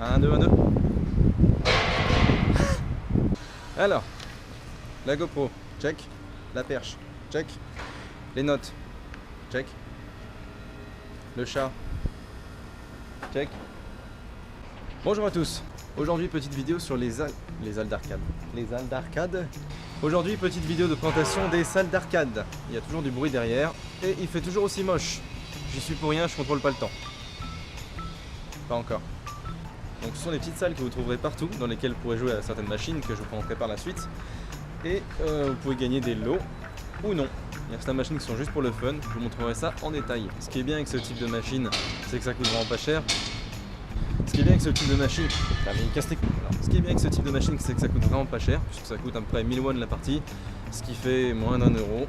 1, 2, 1, 2. Alors, la GoPro, check. La perche, check. Les notes, check. Le chat, check. Bonjour à tous. Aujourd'hui, petite vidéo sur les salles d'arcade. Les salles d'arcade. Aujourd'hui, petite vidéo de présentation des salles d'arcade. Il y a toujours du bruit derrière et il fait toujours aussi moche. J'y suis pour rien, je contrôle pas le temps. Pas encore. Donc ce sont les petites salles que vous trouverez partout, dans lesquelles vous pourrez jouer à certaines machines que je vous présenterai par la suite. Et vous pouvez gagner des lots ou non. Il y a certaines machines qui sont juste pour le fun, je vous montrerai ça en détail. Ce qui est bien avec ce type de machine, c'est que ça coûte vraiment pas cher. Ce qui est bien avec ce type de machine, Ce qui est bien avec ce type de machine, c'est que ça coûte vraiment pas cher, puisque ça coûte à peu près 1000 won la partie, ce qui fait moins d'1 euro.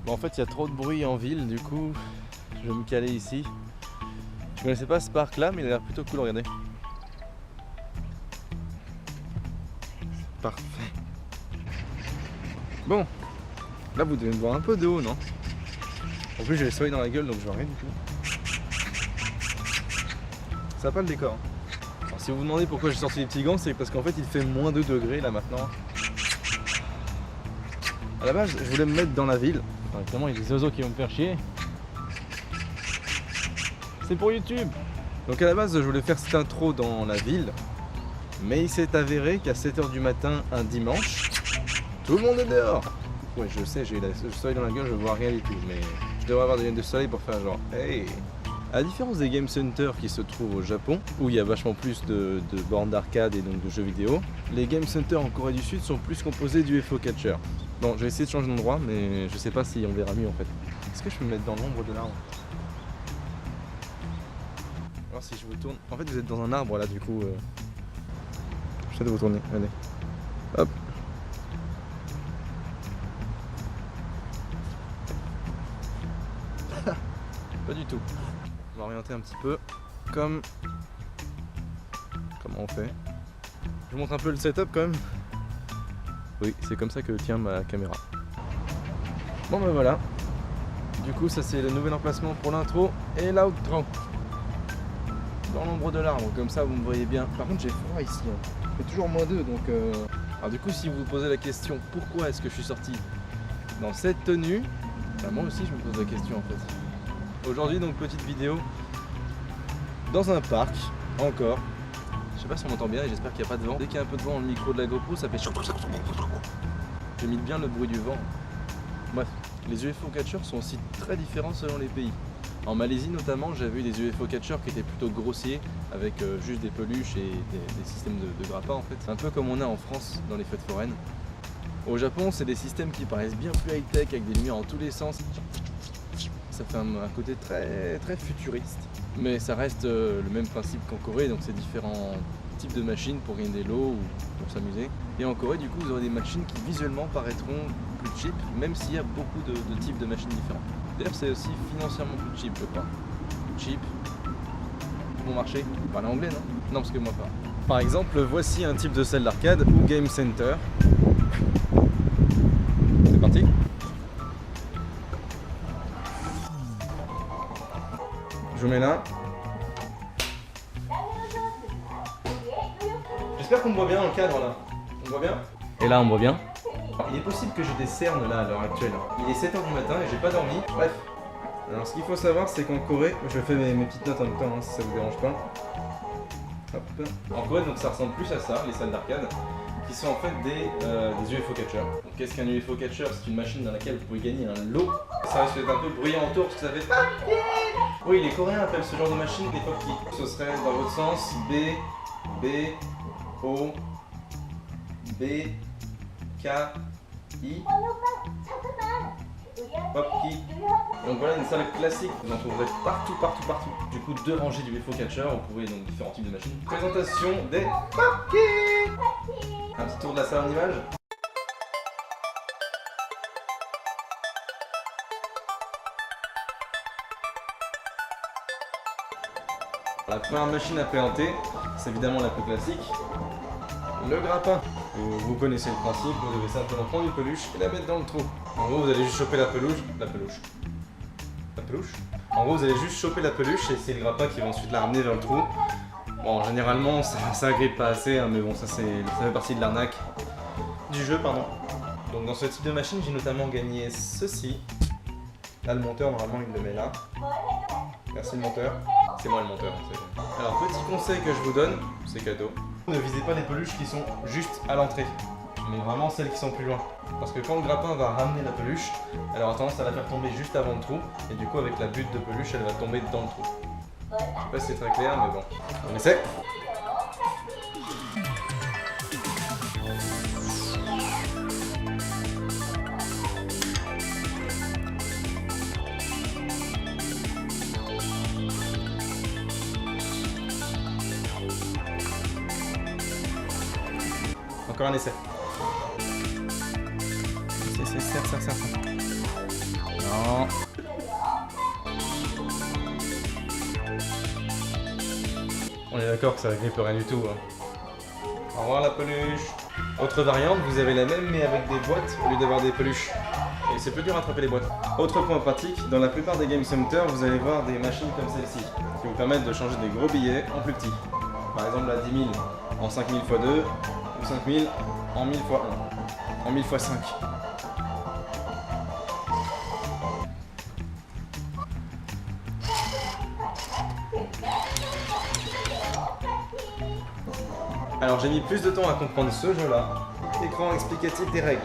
Bon, en fait, il y a trop de bruit en ville, du coup, je vais me caler ici. Je connaissais pas ce parc là, mais il a l'air plutôt cool, regardez. Parfait. Bon, là vous devez me voir un peu de haut, non? En plus j'ai le soleil dans la gueule, donc je vois rien du tout. Ça va pas le décor. Alors, si vous vous demandez pourquoi j'ai sorti les petits gants, c'est parce qu'en fait il fait moins 2 degrés là maintenant. À la base, je voulais me mettre dans la ville. Enfin, évidemment, il y a des oiseaux qui vont me faire chier. C'est pour YouTube. Donc à la base, je voulais faire cette intro dans la ville. Mais il s'est avéré qu'à 7 h du matin, un dimanche, tout le monde est dehors. Ouais, je sais, j'ai le soleil dans la gueule, je vois rien du tout. Mais je devrais avoir des lunettes de soleil pour faire genre, hey. À la différence des game centers qui se trouvent au Japon, où il y a vachement plus de bornes d'arcade et donc de jeux vidéo, les game centers en Corée du Sud sont plus composés du UFO Catcher. Bon, je vais essayer de changer d'endroit, mais je sais pas si on verra mieux en fait. Est-ce que je peux me mettre dans l'ombre de l'arbre? Alors si je vous tourne... En fait vous êtes dans un arbre là du coup... J'essaie de vous tourner, allez. Hop. Pas du tout. On va orienter un petit peu. Comment on fait? Je vous montre un peu le setup quand même. Oui, c'est comme ça que tient ma caméra. Bon ben voilà. Du coup ça c'est le nouvel emplacement pour l'intro et l'outro. Dans l'ombre de l'arbre, comme ça vous me voyez bien. Par contre j'ai froid ici, hein. Il fait toujours -2 donc... Alors du coup si vous vous posez la question pourquoi est-ce que je suis sorti dans cette tenue, bah, moi aussi je me pose la question en fait. Aujourd'hui donc petite vidéo dans un parc, encore. Je sais pas si on m'entend bien et j'espère qu'il n'y a pas de vent. Dès qu'il y a un peu de vent dans le micro de la GoPro ça fait... J'imite bien le bruit du vent. Bref, les UFO catchers sont aussi très différents selon les pays. En Malaisie notamment, j'avais eu des UFO catchers qui étaient plutôt grossiers, avec juste des peluches et des systèmes de grappins en fait. C'est un peu comme on a en France dans les fêtes foraines. Au Japon, c'est des systèmes qui paraissent bien plus high-tech, avec des lumières en tous les sens. Ça fait un côté très futuriste. Mais ça reste le même principe qu'en Corée, donc c'est différents types de machines pour gagner des lots ou pour s'amuser. Et en Corée, du coup, vous aurez des machines qui visuellement paraîtront plus cheap, même s'il y a beaucoup de types de machines différents. D'ailleurs, c'est aussi financièrement plus cheap, je crois. Cheap. Bon marché. Vous parlez anglais, non? Non, parce que moi pas. Par exemple, voici un type de salle d'arcade ou game center. C'est parti. Je vous mets là. J'espère qu'on me voit bien dans le cadre là. On me voit bien? Et là, on me voit bien? Il est possible que j'ai des cernes là à l'heure actuelle. Il est 7 h du matin et j'ai pas dormi. Bref. Alors ce qu'il faut savoir c'est qu'en Corée, je fais mes petites notes en même temps hein, si ça vous dérange pas. Hop. En Corée donc ça ressemble plus à ça, les salles d'arcade, qui sont en fait des UFO catchers. Donc qu'est-ce qu'un UFO catcher? C'est une machine dans laquelle vous pouvez gagner un lot. Ça risque d'être un peu bruyant autour parce que ça fait... Oui, les Coréens appellent ce genre de machine des popkis. Ce serait dans votre sens B, O, B, K, I, Popki. Donc voilà une salle classique, vous en trouverez partout. Du coup 2 rangées du UFO catcher, vous pouvez donc différents types de machines. Présentation des Popki. Un petit tour de la salle en image. La première machine à présenter, c'est évidemment la plus classique. Le grappin. Vous connaissez le principe, vous devez simplement prendre une peluche et la mettre dans le trou. En gros, vous allez juste choper la peluche. En gros, vous allez juste choper la peluche et c'est le grappin qui va ensuite la ramener vers le trou. Bon, généralement, ça agrippe pas assez, hein, mais bon, ça fait partie de l'arnaque du jeu, pardon. Donc dans ce type de machine, j'ai notamment gagné ceci. Là, le monteur, normalement, il le met là. Merci le monteur. C'est moi le monteur. Alors, petit conseil que je vous donne, c'est cadeau. Ne visez pas les peluches qui sont juste à l'entrée, mais vraiment celles qui sont plus loin. Parce que quand le grappin va ramener la peluche, elle aura tendance à la faire tomber juste avant le trou, et du coup, avec la butte de peluche, elle va tomber dans le trou. Je sais pas si c'est très clair, mais bon. On essaie. Encore un essai. Serre. Non. On est d'accord que ça grippe rien du tout. Hein. Au revoir la peluche. Autre variante, vous avez la même mais avec des boîtes au lieu d'avoir des peluches. Et c'est plus dur à attraper les boîtes. Autre point pratique, dans la plupart des Game Center, vous allez voir des machines comme celle-ci qui vous permettent de changer des gros billets en plus petits. Par exemple la 10 000 en 5 000 x 2 ou 5 000 en 1000 x 1, en 1000 x 5. Alors j'ai mis plus de temps à comprendre ce jeu-là. Écran explicatif des règles.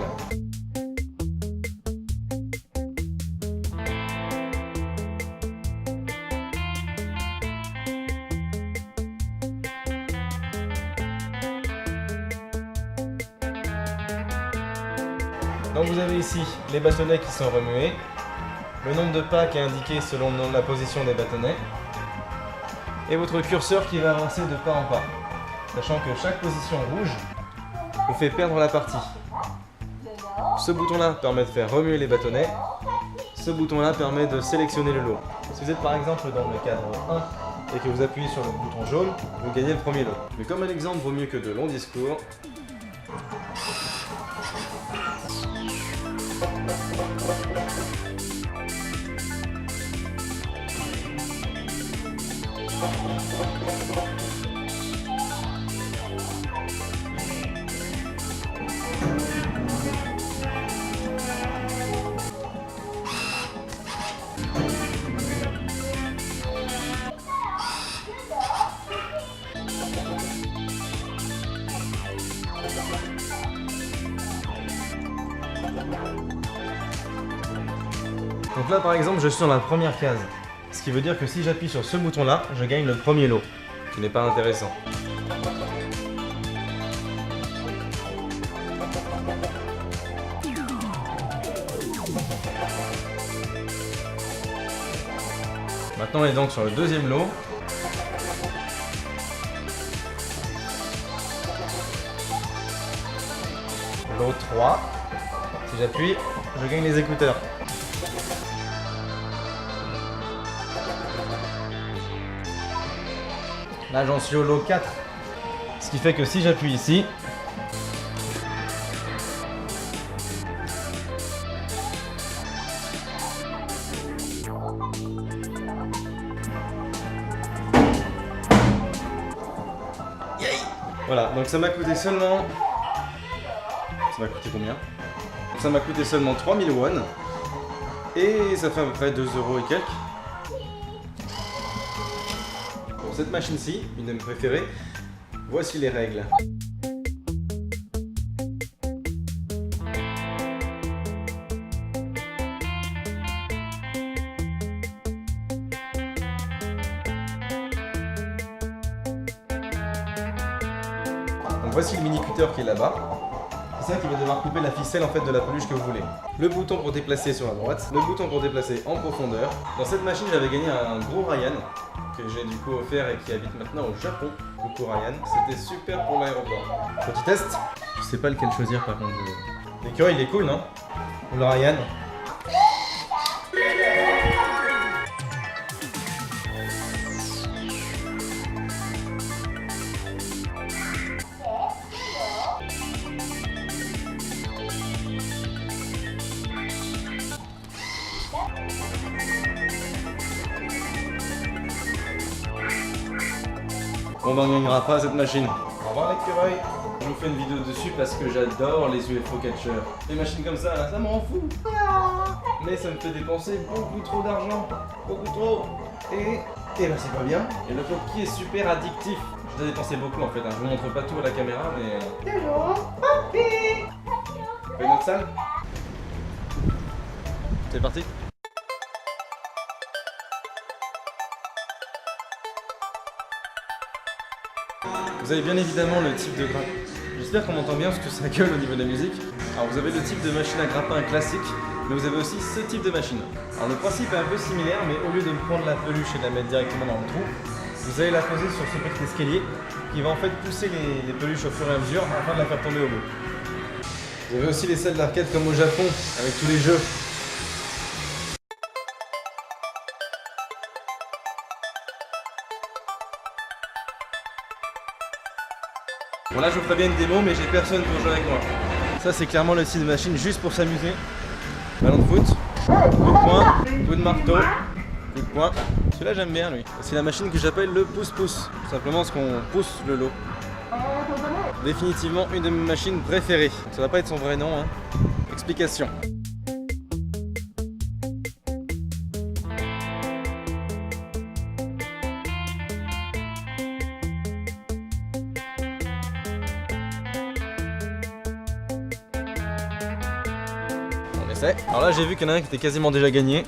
Donc vous avez ici les bâtonnets qui sont remués, le nombre de pas qui est indiqué selon la position des bâtonnets, et votre curseur qui va avancer de pas en pas. Sachant que chaque position rouge vous fait perdre la partie. Ce bouton-là permet de faire remuer les bâtonnets. Ce bouton-là permet de sélectionner le lot. Si vous êtes par exemple dans le cadre 1 et que vous appuyez sur le bouton jaune, vous gagnez le premier lot. Mais comme un exemple vaut mieux que de longs discours, donc là par exemple je suis dans la première case, ce qui veut dire que si j'appuie sur ce bouton là, je gagne le premier lot, ce qui n'est pas intéressant. Maintenant on est donc sur le deuxième lot. Lot 3. Si j'appuie, je gagne les écouteurs. Là j'en suis au lot 4. Ce qui fait que si j'appuie ici, voilà, donc ça m'a coûté seulement... Ça m'a coûté combien? Ça m'a coûté seulement 3000 won. Et ça fait à peu près 2 € et quelques. Pour cette machine-ci, une de mes préférées, voici les règles. Donc voici le mini-cutter qui est là-bas. C'est ça qui va devoir couper la ficelle en fait de la peluche que vous voulez. Le bouton pour déplacer sur la droite, le bouton pour déplacer en profondeur. Dans cette machine, j'avais gagné un gros Ryan que j'ai du coup offert et qui habite maintenant au Japon. Coucou Ryan, c'était super pour l'aéroport. Petit test. Je sais pas lequel choisir par contre. L'écureuil il est cool non? Ou le Ryan? On n'en gagnera pas cette machine. Au revoir l'écureuil. Je vous fais une vidéo dessus parce que j'adore les UFO catchers. Les machines comme ça, là, ça me rend fou. Mais ça me fait dépenser beaucoup trop d'argent. Beaucoup trop. Et bah c'est pas bien. Et le coquille est super addictif. Je dois dépenser beaucoup en fait. Hein. Je vous montre pas tout à la caméra, mais... Bonjour, papi. Fais une autre salle. C'est parti. Vous avez bien évidemment le type de grappin. J'espère qu'on m'entend bien parce que ça gueule au niveau de la musique. Alors vous avez le type de machine à grappin classique, mais vous avez aussi ce type de machine. Alors le principe est un peu similaire, mais au lieu de prendre la peluche et de la mettre directement dans le trou, vous allez la poser sur ce petit escalier qui va en fait pousser les peluches au fur et à mesure afin de la faire tomber au bout. Vous avez aussi les salles d'arcade comme au Japon, avec tous les jeux. Bon là je vous ferai bien une démo mais j'ai personne pour jouer avec moi. Ça c'est clairement le type de machine juste pour s'amuser. Ballon de foot, coup de poing, coup de marteau, coup de poing. Celui-là j'aime bien lui. C'est la machine que j'appelle le pouce-pouce. Tout simplement parce qu'on pousse le lot. Définitivement une de mes machines préférées. Ça va pas être son vrai nom hein. Explication. Alors là j'ai vu qu'il y en a un qui était quasiment déjà gagné,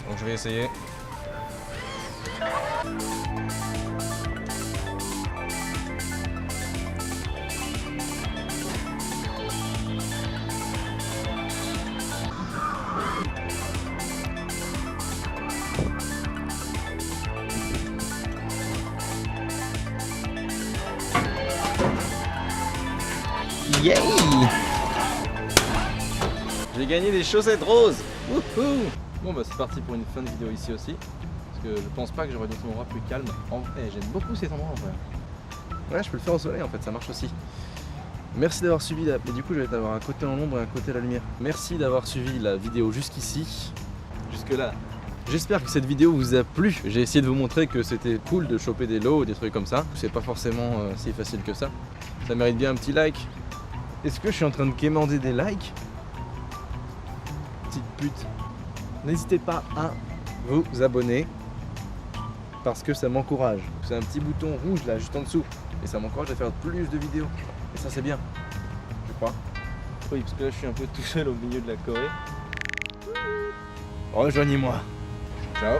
donc je vais essayer. Yay! J'ai gagné des chaussettes roses. Wouhou. Bon bah c'est parti pour une fin de vidéo ici aussi. Parce que je pense pas que j'aurais d'autres endroits plus calmes. En vrai, j'aime beaucoup cet endroit en vrai. Ouais, je peux le faire au soleil en fait, ça marche aussi. Merci d'avoir suivi la... Mais du coup je vais avoir un côté en l'ombre et un côté à la lumière. Merci d'avoir suivi la vidéo jusqu'ici. Jusque là. J'espère que cette vidéo vous a plu. J'ai essayé de vous montrer que c'était cool de choper des lots ou des trucs comme ça. C'est pas forcément si facile que ça. Ça mérite bien un petit like. Est-ce que je suis en train de quémander des likes? Petite pute. N'hésitez pas à vous abonner parce que ça m'encourage. C'est un petit bouton rouge là juste en dessous et ça m'encourage à faire plus de vidéos. Et ça c'est bien, je crois. Oui, parce que là je suis un peu tout seul au milieu de la Corée. Rejoignez-moi. Ciao.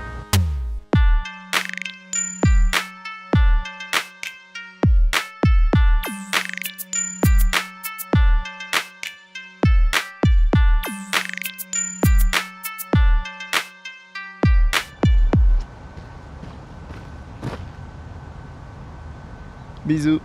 Bisous.